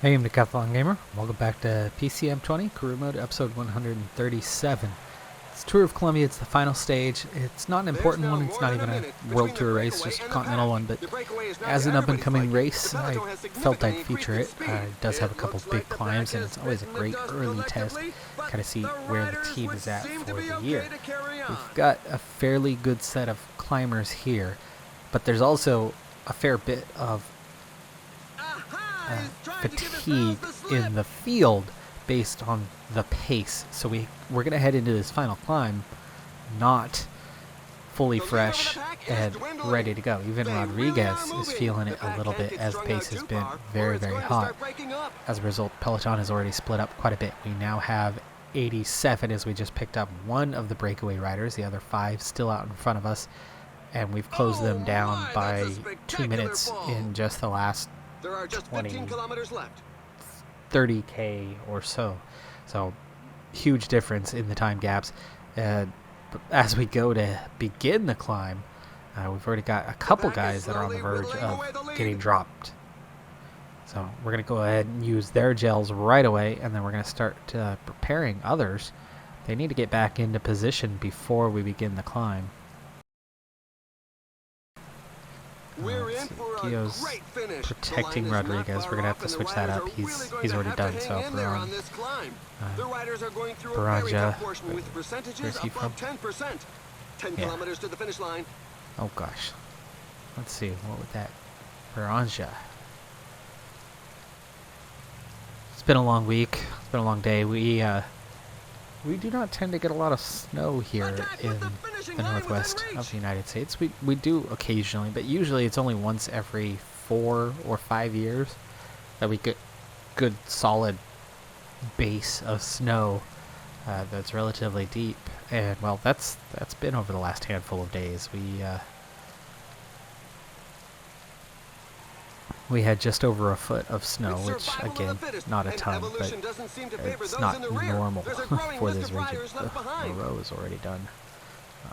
Hey, I'm Decathlon Gamer. Welcome back to PCM20, Career Mode, episode 137. It's Tour of Columbia. It's the final stage. It's not an important one. It's not even a World Tour race, just a Continental one. But as an up-and-coming race, I felt I'd feature it. It does have a couple big climbs, and it's always a great early test. Kind of see where the team is at for the year. We've got a fairly good set of climbers here, but there's also a fair bit of fatigue in the field based on the pace. So we're going to head into this final climb not fully fresh and ready to go. Even Rodriguez is feeling it a little bit as the pace has been very, very hot. As a result, Peloton has already split up quite a bit. We now have 87 as we just picked up one of the breakaway riders, the other 5 still out in front of us, and we've closed them down by 2 minutes in just the last 20 kilometers left. 30k or so. So huge difference in the time gaps. As we go to begin the climb, we've already got a couple guys that are on the verge of getting dropped. So we're going to go ahead and use their gels right away, and then we're going to start preparing others. They need to get back into position before we begin the climb. We're in for Gio's a great finish. protecting Rodriguez. We're going to have to switch that up. He's already done so. Baranja. Where's he from? 10 kilometers to the finish line. Oh gosh. Let's see. What would that... Baranja. It's been a long week. It's been a long day. We do not tend to get a lot of snow here in the northwest of the United States. We do occasionally, but usually it's only once every 4 or 5 years that we get good solid base of snow that's relatively deep. And well, that's been over the last handful of days. We had just over a foot of snow, which again, not a ton, but it's not normal for this region. The row is already done.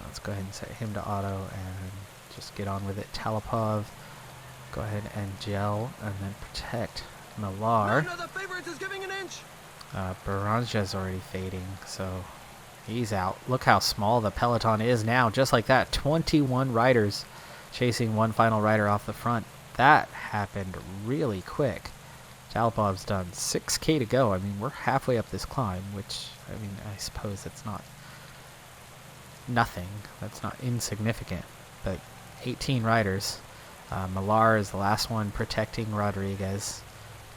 Let's go ahead and set him to auto and just get on with it. Talipov, go ahead and gel and then protect. Millar. Baranja's already fading, so he's out. Look how small the peloton is now, just like that. 21 riders chasing one final rider off the front. That happened really quick. Talipov's done 6k to go. I mean, we're halfway up this climb, which, I mean, I suppose that's not nothing. That's not insignificant. But 18 riders. Millar is the last one protecting Rodriguez.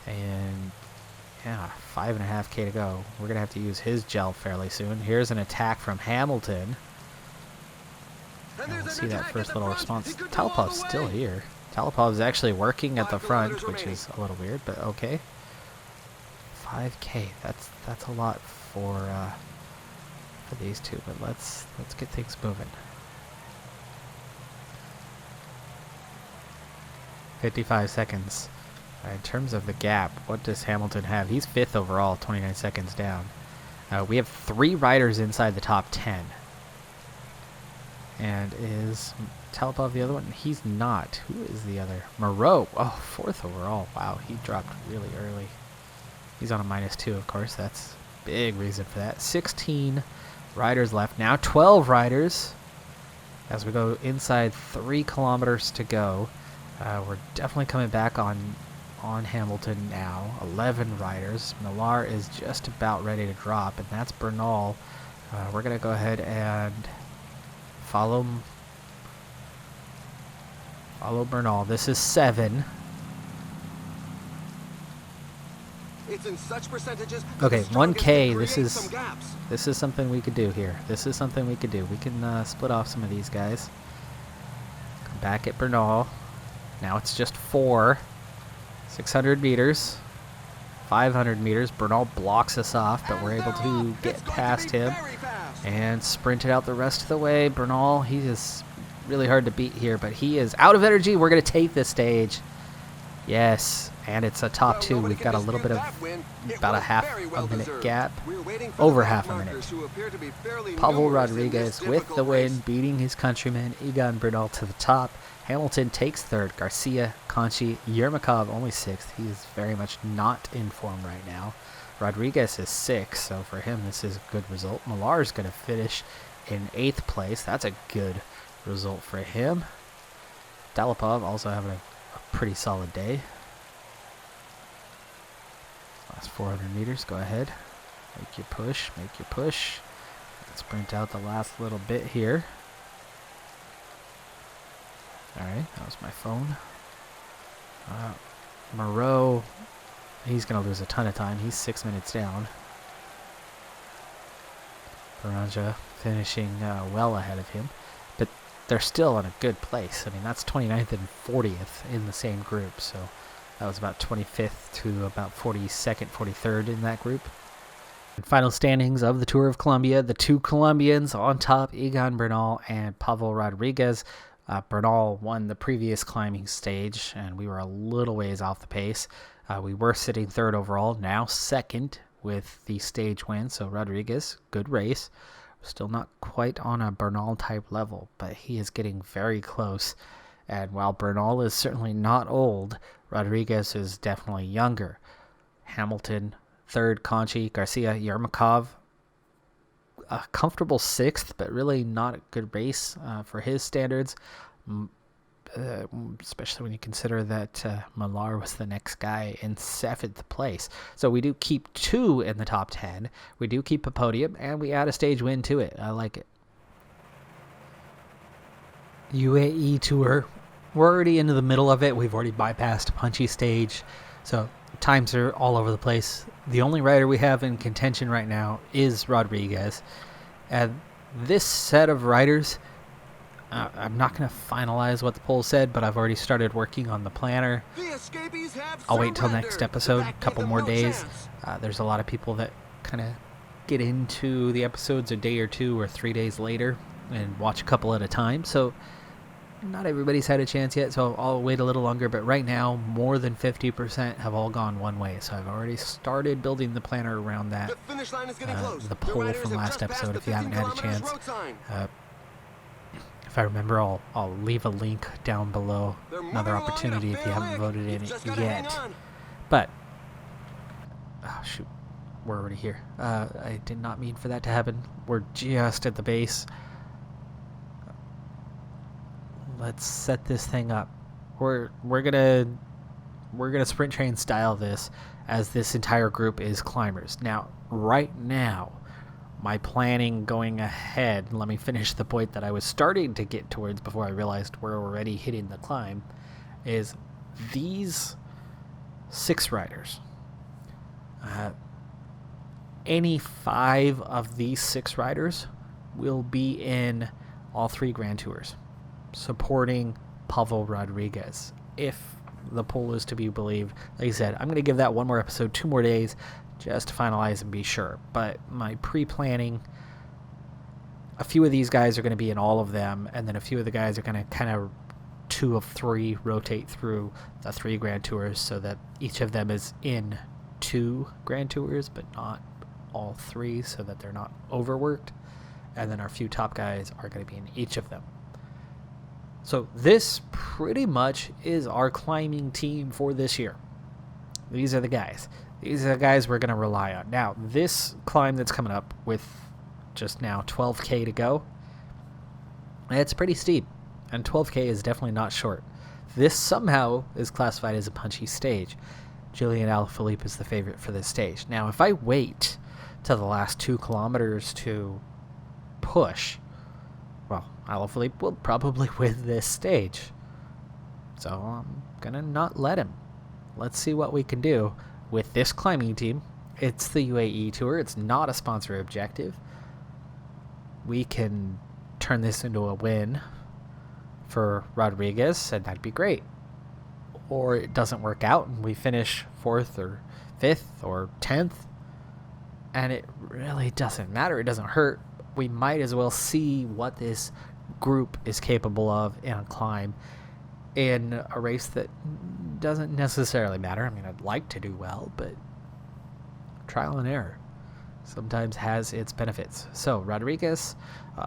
And, yeah, 5.5k to go. We're going to have to use his gel fairly soon. Here's an attack from Hamilton. And we'll see that first little response. Talipov's still here. Talipov is actually working at the front, which is a little weird, but okay. 5k, that's a lot for these two, but let's get things moving. 55 seconds. In terms of the gap, what does Hamilton have? He's 5th overall, 29 seconds down. We have 3 riders inside the top 10. And is Talipov the other one? He's not. Who is the other? Moreau. Oh, 4th overall. Wow, he dropped really early. He's on a -2, of course. That's a big reason for that. 16 riders left. Now 12 riders as we go inside 3 kilometers to go. We're definitely coming back on Hamilton now. 11 riders. Millar is just about ready to drop, and that's Bernal. We're going to go ahead and follow Bernal. This is 7. It's in such percentages. Okay, 1k. This is something we could do here. This is something we could do. We can split off some of these guys. Come back at Bernal. Now it's just 4. 600 meters. 500 meters. Bernal blocks us off, but we're able to get past him and sprint it out the rest of the way. Bernal, he is really hard to beat here, but he is out of energy. We're going to take this stage. Yes, and it's a top two. We've got a little bit of about a half a minute gap, over half a minute. Pavel Rodriguez with the win, beating his countryman Egan Bernal to the top. Hamilton takes third. Garcia, Conchi, Yermakov only sixth. He's very much not in form right now. Rodriguez is sixth, so for him this is a good result. Millar's going to finish in 8th place. That's a good result for him. Dalipov also having a pretty solid day. Last 400 meters, go ahead. Make your push, make your push. Let's sprint out the last little bit here. Alright, that was my phone. Moreau, he's going to lose a ton of time. He's 6 minutes down. Baranja finishing well ahead of him. But they're still in a good place. I mean, that's 29th and 40th in the same group. So that was about 25th to about 42nd, 43rd in that group. And final standings of the Tour of Colombia. The two Colombians on top, Egan Bernal and Pavel Rodriguez. Bernal won the previous climbing stage, and we were a little ways off the pace. We were sitting third overall, now second with the stage win. So Rodriguez, good race. Still not quite on a Bernal type level, but he is getting very close. And while Bernal is certainly not old, Rodriguez is definitely younger. Hamilton, third, Conchi, Garcia, Yermakov, a comfortable 6th, but really not a good race for his standards, especially when you consider that Millar was the next guy in 7th place. So we do keep 2 in the top 10. We do keep a podium, and we add a stage win to it. I like it. UAE Tour. We're already into the middle of it. We've already bypassed a punchy stage, so times are all over the place. The only rider we have in contention right now is Rodriguez. And this set of riders, I'm not going to finalize what the poll said, but I've already started working on the planner. I'll wait till next episode, a couple more days. There's a lot of people that kind of get into the episodes a day or 2 or 3 days later and watch a couple at a time. So not everybody's had a chance yet, so I'll wait a little longer. But right now, more than 50% have all gone one way. So I've already started building the planner around that. The poll from last episode, if you haven't had a chance. If I remember, I'll leave a link down below. Another opportunity if you haven't voted in it yet. But, oh shoot, we're already here. I did not mean for that to happen. We're just at the base. Let's set this thing up. We're gonna sprint train style this, as this entire group is climbers. Now, right now, my planning going ahead, let me finish the point that I was starting to get towards before I realized we're already hitting the climb, is these 6 riders. Any 5 of these 6 riders will be in all 3 Grand Tours, supporting Pavel Rodriguez. If the poll is to be believed, like I said, I'm going to give that one more episode, 2 more days, just to finalize and be sure. But my pre-planning, a few of these guys are going to be in all of them, and then a few of the guys are going to kind of 2 of 3 rotate through the 3 Grand Tours, so that each of them is in 2 Grand Tours, but not all 3, so that they're not overworked. And then our few top guys are going to be in each of them. So this pretty much is our climbing team for this year. These are the guys. These are the guys we're going to rely on. Now, this climb that's coming up with just now 12K to go, it's pretty steep. And 12K is definitely not short. This somehow is classified as a punchy stage. Julian Alaphilippe is the favorite for this stage. Now, if I wait to the last 2 kilometers to push, well, Alaphilippe will probably win this stage. So I'm going to not let him. Let's see what we can do with this climbing team. It's the UAE Tour. It's not a sponsor objective. We can turn this into a win for Rodriguez, and that'd be great. Or it doesn't work out and we finish 4th or 5th or 10th, and it really doesn't matter. It doesn't hurt. We might as well see what this group is capable of in a climb. in a race that doesn't necessarily matter. I mean, I'd like to do well, but trial and error sometimes has its benefits. So Rodriguez,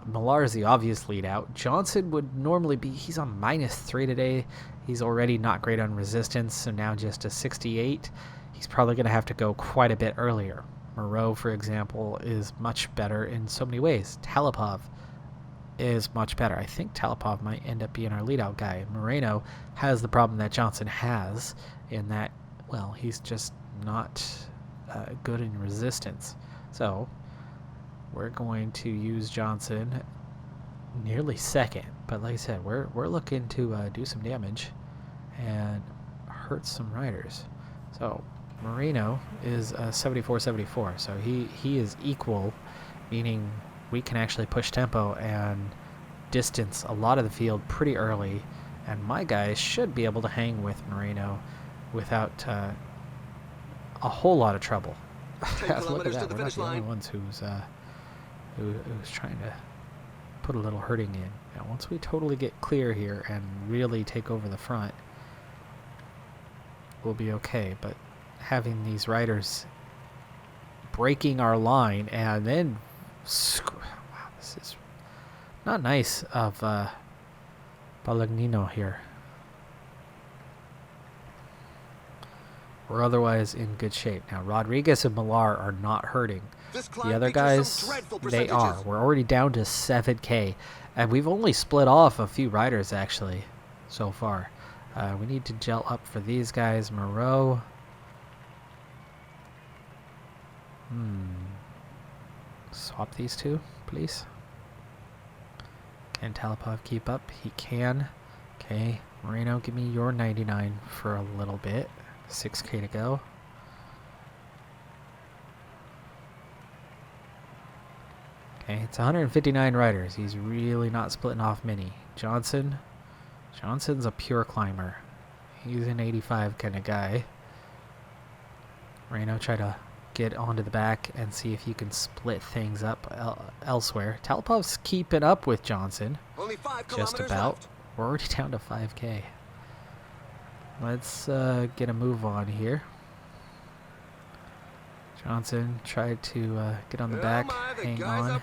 Millar is the obvious lead out. Johnson would normally be, he's on -3 today. He's already not great on resistance, so now just a 68. He's probably going to have to go quite a bit earlier. Moreau, for example, is much better in so many ways. Talipov is much better. I think Talipov might end up being our leadout guy. Moreno has the problem that Johnson has in that, well, he's just not good in resistance. So we're going to use Johnson nearly second, but like I said, we're looking to do some damage and hurt some riders. So Moreno is 74-74, so he is equal, meaning we can actually push tempo and distance a lot of the field pretty early, and my guys should be able to hang with Moreno without a whole lot of trouble. Look at that, we're not the only ones who's trying to put a little hurting in. Now, once we totally get clear here and really take over the front, we'll be okay, but having these riders breaking our line and then wow, this is not nice of Palagnino here. We're otherwise in good shape. Now, Rodriguez and Millar are not hurting. The other guys, they are. We're already down to 7K, and we've only split off a few riders, actually, so far. We need to gel up for these guys. Moreau. Swap these two, please. Can Talipov keep up? He can. Okay, Moreno, give me your 99 for a little bit. 6K to go. Okay, it's 159 riders. He's really not splitting off many. Johnson's a pure climber. He's an 85 kind of guy. Moreno, try to get onto the back and see if you can split things up elsewhere. Talipov's keeping up with Johnson. Only 5 Just about. Left. We're already down to 5K. Let's get a move on here. Johnson tried to get on the back. Hang on.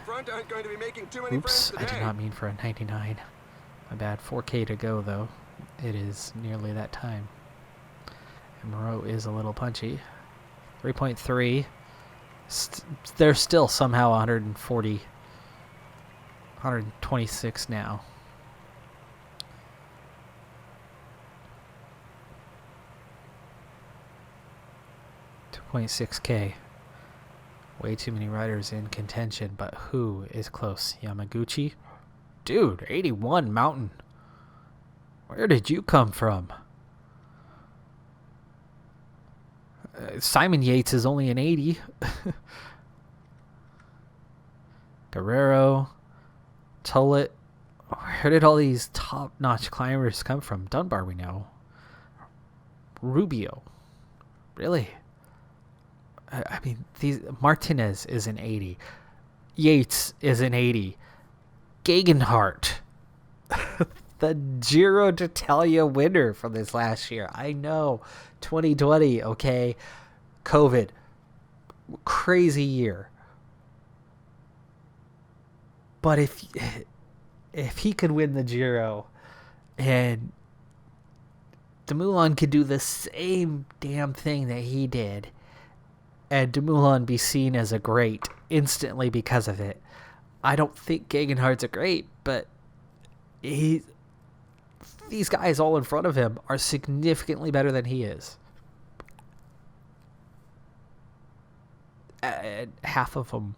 Oops, I did not mean for a 99. My bad. 4K to go, though. It is nearly that time. And Moreau is a little punchy. 3.3. They're still somehow 140. 126 now. 2.6K. Way too many riders in contention, but who is close? Yamaguchi? Dude, 81 Mountain. Where did you come from? Simon Yates is only an 80. Guerrero. Tollett. Where did all these top-notch climbers come from? Dunbar, we know. Rubio. Really? I mean, Martinez is an 80. Yates is an 80. Gegenhardt. The Giro d'Italia winner from this last year. I know. 2020, okay. COVID. Crazy year. But if he could win the Giro and Dumoulin could do the same damn thing that he did and Dumoulin be seen as a great instantly because of it, I don't think Gegenhardt's a great, but these guys all in front of him are significantly better than he is. Half of them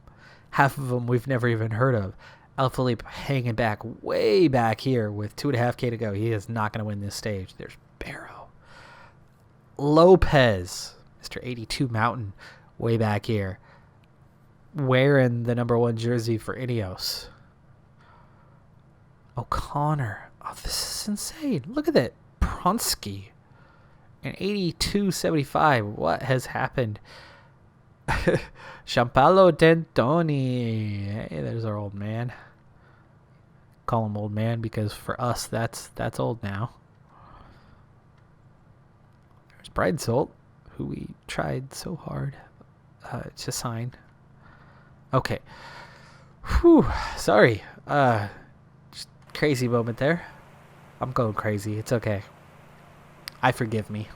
we've never even heard of. Alaphilippe hanging back, way back here with 2.5K to go. He is not going to win this stage. There's Barrow. Lopez, Mr. 82 Mountain, way back here, wearing the #1 jersey for Ineos. O'Connor. Oh, this is insane. Look at that. Pronsky. An 82.75. What has happened? Giampaolo Dentoni. Hey, there's our old man. Call him old man because for us, that's old now. Bridesult, who we tried so hard to sign. Okay. Whew. Sorry. Just crazy moment there. I'm going crazy. It's okay. I forgive me.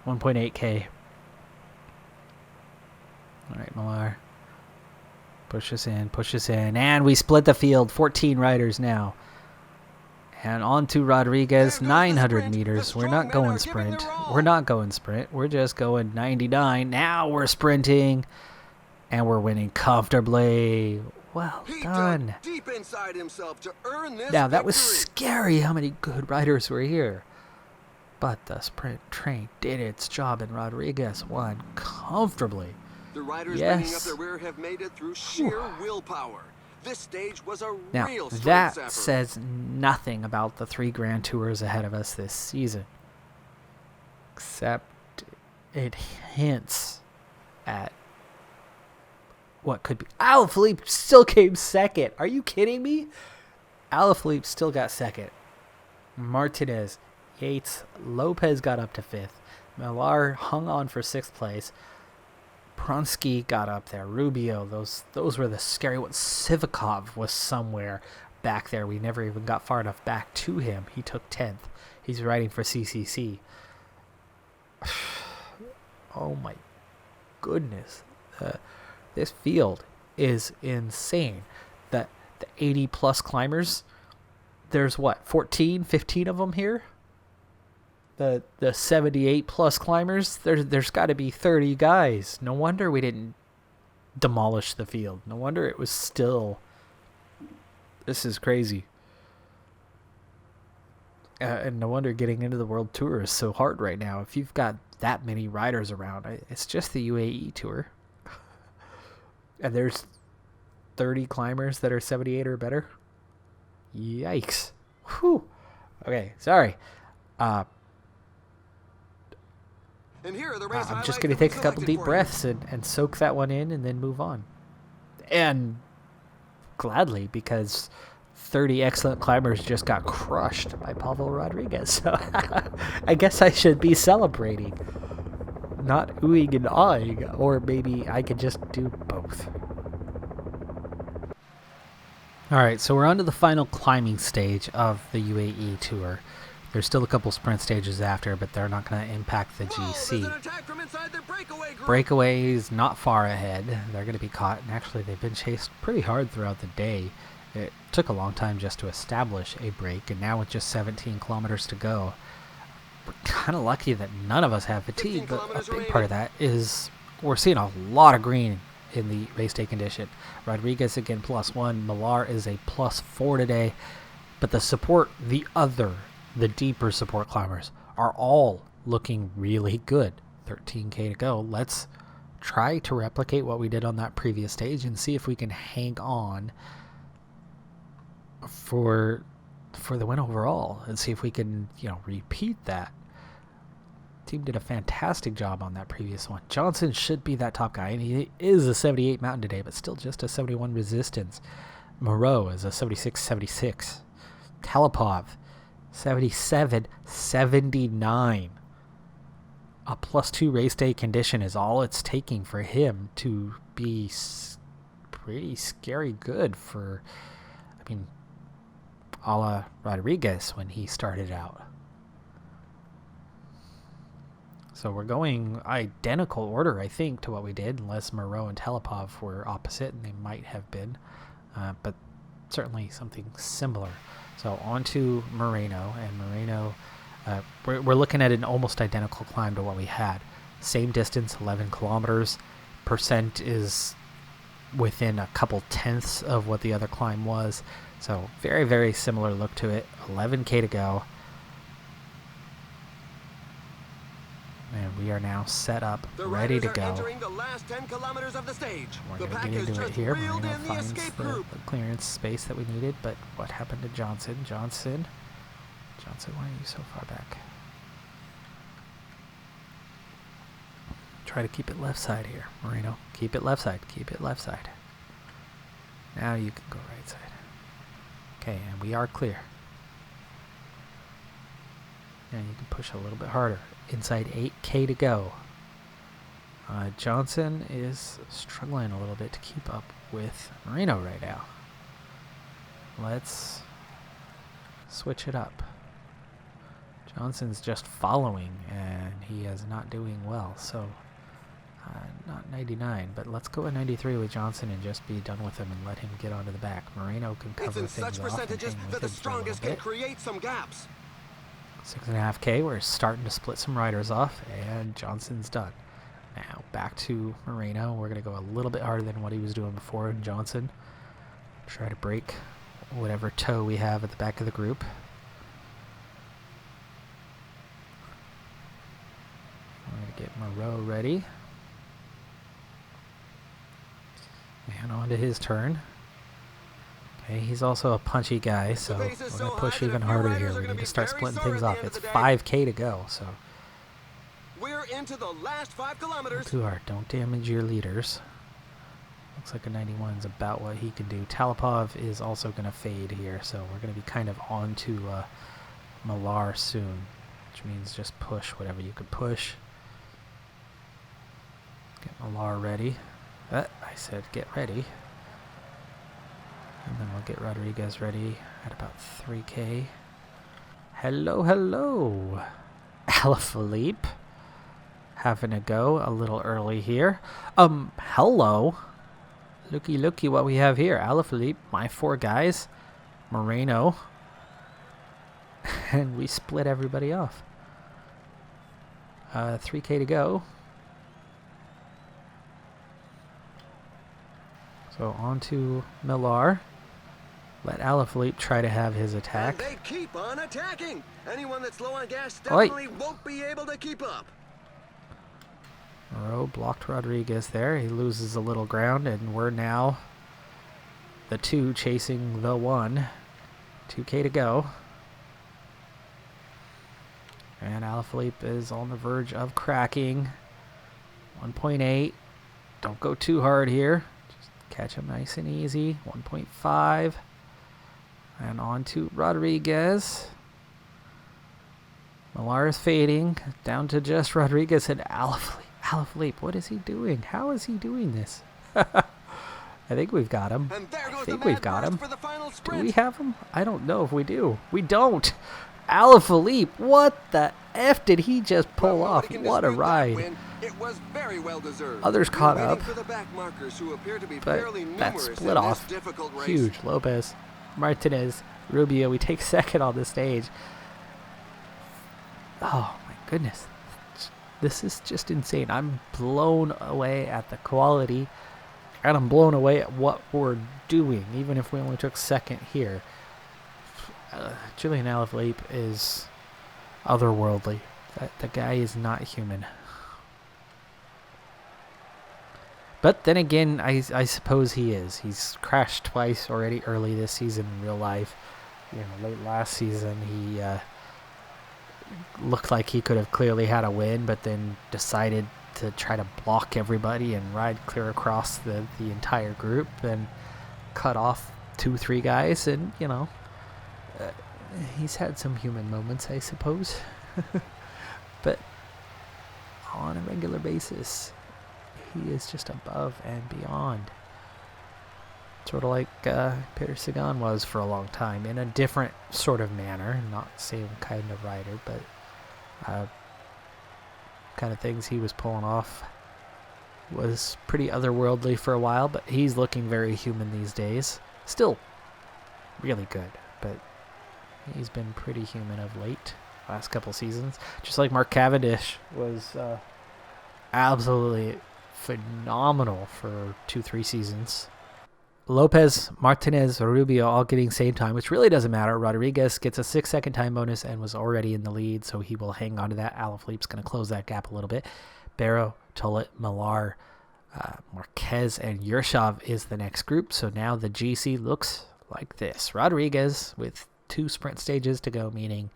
1.8K. Alright, Millar. Push us in, and we split the field. 14 riders now. And on to Rodriguez, 900 meters. We're not going sprint. We're just going 99. Now we're sprinting, and we're winning comfortably. Well done. Deep inside himself to earn this Now, that was victory. scary how many good riders were here. But the sprint train did its job, and Rodriguez won comfortably. The riders Yes. bringing up their rear have made it through sheer willpower. This stage was a Now, real strength that sapper. says nothing about the 3 Grand Tours ahead of us this season. Except it hints at what could be. Alaphilippe still came second. Are you kidding me? Alaphilippe still got second. Martinez, Yates, Lopez got up to 5th. Millar hung on for 6th place. Pronsky got up there. Rubio, those were the scary ones. Sivakov was somewhere back there. We never even got far enough back to him. He took 10th. He's riding for CCC. Oh my goodness. This field is insane. The 80 plus climbers, there's what, 14, 15 of them here? The 78 plus climbers, there's got to be 30 guys. No wonder we didn't demolish the field. No wonder it was still. This is crazy. And no wonder getting into the World Tour is so hard right now. If you've got that many riders around, it's just the UAE Tour. And there's 30 climbers that are 78 or better. Yikes. Whew. Okay, sorry. And here are the race I'm just highlights going to that we take a couple selected deep for you. breaths and soak that one in and then move on. And gladly, because 30 excellent climbers just got crushed by Pavel Rodriguez. So I guess I should be celebrating, not oohing and awing, or maybe I could just do both. All right, so we're on to the final climbing stage of the UAE Tour. There's still a couple sprint stages after, but they're not going to impact the Whoa, GC. there's an attack from inside their breakaway group. Breakaway is not far ahead. They're going to be caught, and actually they've been chased pretty hard throughout the day. It took a long time just to establish a break, and now with just 17 kilometers to go, we're kind of lucky that none of us have fatigue, but a big part of that is we're seeing a lot of green in the race day condition. Rodriguez again +1, Millar is a +4 today, but the support, the deeper support climbers are all looking really good. 13K to go. Let's try to replicate what we did on that previous stage and see if we can hang on for the win overall, and see if we can, repeat that. Team did a fantastic job on that previous one. Johnson should be that top guy, and he is a 78 mountain today, but still just a 71 resistance. Moreau is a 76. Talipov 77, 79. A +2 race day condition is all it's taking for him to be pretty scary good for, a la Rodriguez when he started out. So we're going identical order, I think, to what we did, unless Moreau and Talipov were opposite, and they might have been, but certainly something similar. So on to Moreno, and Moreno, we're looking at an almost identical climb to what we had. Same distance, 11 kilometers. Percent is within a couple tenths of what the other climb was. So very, very similar look to it. 11K to go. And we are now set up, ready to go. The last 10 kilometers of the stage. We're going to get into it here. Moreno finds the clearance space that we needed, but what happened to Johnson? Johnson, why are you so far back? Try to keep it left side here, Moreno. Keep it left side. Now you can go right side. Okay, and we are clear. And you can push a little bit harder. Inside 8K to go. Johnson is struggling a little bit to keep up with Moreno right now. Let's switch it up. Johnson's just following, and he is not doing well. So, not 99, but let's go at 93 with Johnson and just be done with him and let him get onto the back. Moreno can cover things off and hang with him for a little bit. Create some gaps. 6.5K, we're starting to split some riders off, and Johnson's done. Now back to Moreno. We're going to go a little bit harder than what he was doing before. And Johnson, try to break whatever toe we have at the back of the group. I'm going to get Moreau ready. And on to his turn. Okay, he's also a punchy guy, so we're going to push even harder here. We need to start splitting things off. It's 5K to go, so we're into the last 5 kilometers. Too hard. Don't damage your leaders. Looks like a 91 is about what he can do. Talipov is also going to fade here, so we're going to be kind of on to Millar soon, which means just push whatever you could push. Get Millar ready. I said get ready. And then we'll get Rodriguez ready at about 3K. Hello, hello. Alaphilippe. Having a go a little early here. Hello. Looky what we have here. Alaphilippe, my 4 guys. Moreno. And we split everybody off. 3K to go. So on to Millar. Let Alaphilippe try to have his attack. And they keep on attacking. Anyone that's low on gas definitely won't be able to keep up. Moreau blocked Rodriguez there. He loses a little ground, and we're now the 2 chasing the 1. 2K to go. And Alaphilippe is on the verge of cracking. 1.8. Don't go too hard here. Just catch him nice and easy. 1.5. And on to Rodriguez. Millar is fading. Down to just Rodriguez and Alaphilippe. Alaphilippe, what is he doing? How is he doing this? I think we've got him. I think we've got him. Do we have him? I don't know if we do. We don't. Alaphilippe, what the F did he just pull off? What a ride. It was very well deserved. Others caught up. But that split off. Huge. Lopez, Martinez, Rubio. We take second on the stage. Oh, my goodness. This is just insane. I'm blown away at the quality, and I'm blown away at what we're doing, even if we only took second here. Julian Alaphilippe is otherworldly. The guy is not human. But then again, I suppose he is. He's crashed twice already early this season in real life. Late last season, he looked like he could have clearly had a win, but then decided to try to block everybody and ride clear across the entire group and cut off 2-3 guys. And, he's had some human moments, I suppose. But on a regular basis, he is just above and beyond. Sort of like Peter Sagan was for a long time, in a different sort of manner, not same kind of rider, but kind of things he was pulling off was pretty otherworldly for a while, but he's looking very human these days. Still really good, but he's been pretty human of late, last couple seasons. Just like Mark Cavendish was absolutely phenomenal for 2-3 seasons. Lopez, Martinez, Rubio all getting same time, which really doesn't matter. Rodriguez gets a 6-second time bonus and was already in the lead, so he will hang on to that. Alaphilippe's going to close that gap a little bit. Barrow, Tollett, Millar, Marquez, and Yershov is the next group. So now the GC looks like this. Rodriguez with 2 sprint stages to go, meaning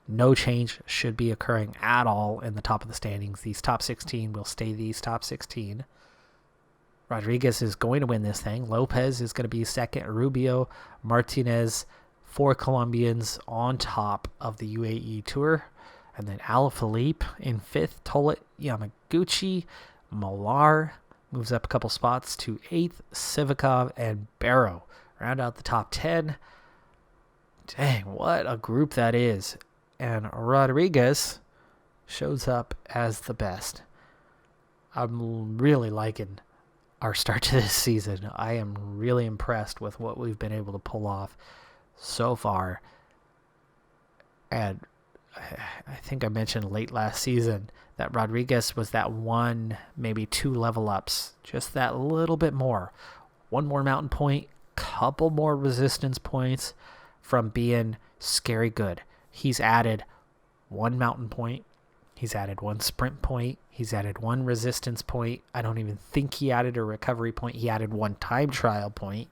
no change should be occurring at all in the top of the standings. These top 16 will stay these top 16. Rodriguez is going to win this thing. Lopez is going to be second. Rubio, Martinez, 4 Colombians on top of the UAE Tour. And then Alaphilippe in 5th. Tolet Yamaguchi. Molar moves up a couple spots to 8th. Sivakov and Barrow round out the top 10. Dang, what a group that is. And Rodriguez shows up as the best. I'm really liking our start to this season. I am really impressed with what we've been able to pull off so far. And I think I mentioned late last season that Rodriguez was that 1, maybe 2 level ups. Just that little bit more. 1 more mountain point, couple more resistance points from being scary good. He's added 1 mountain point. He's added 1 sprint point. He's added 1 resistance point. I don't even think he added a recovery point. He added 1 time trial point.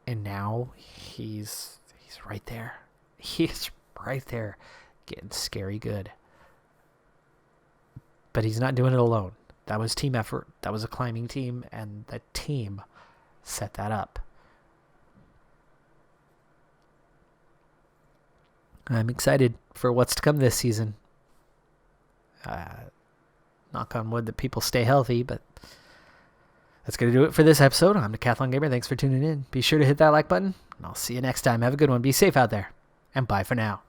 And now he's right there. He's right there getting scary good. But he's not doing it alone. That was team effort. That was a climbing team, and the team set that up. I'm excited for what's to come this season. Knock on wood that people stay healthy, but that's going to do it for this episode. I'm Decathlon Gamer. Thanks for tuning in. Be sure to hit that like button, and I'll see you next time. Have a good one. Be safe out there, and bye for now.